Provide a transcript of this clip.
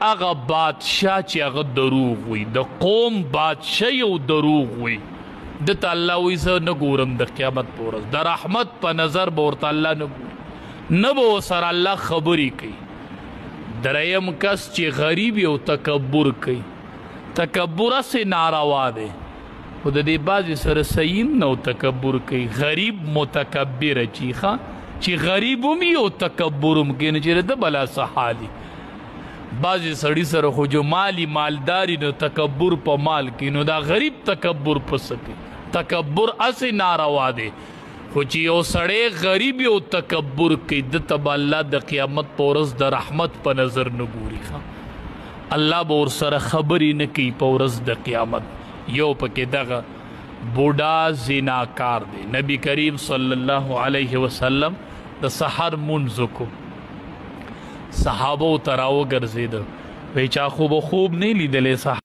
هغه بادشاه چې هغه دروغ وي، د قوم بادشاه یو دروغ وي، دته الله وایي زه نه ګورم د قیامت په ورځ، د رحمت په نظر به ورته الله نه ګوري، نه به ورسره الله خبرې کوي. دریم کس چې غریب او تکبر کوي، تکبر هسې ناروا دی، خو د دې بعضې سره صحیح نه او تکبر کوي. غریب متکبره چې غریب هم وي او تکبر هم کوي، نو چې د بلا څه حالي. بعضې سړي سره خو جو مالي مالداري نو تکبر په مال کوي، نو دا غریب تکبر په څه کوي؟ تکبر هسې ناروا دی، خو چې یو سړی غریب او تکبر کوي دته به الله د قیامت په ورځ د رحمت په نظر نه ګوري، الله به ورسره خبرې نه کوي په ورځ د قیامت. یو پکې دغه بوډا زناکار دی. نبی کریم صلی الله علیه وسلم د سحر مونځ وکړو، صحابو ته راوګرځېده، وایي چا خو به خوب نه لیدلی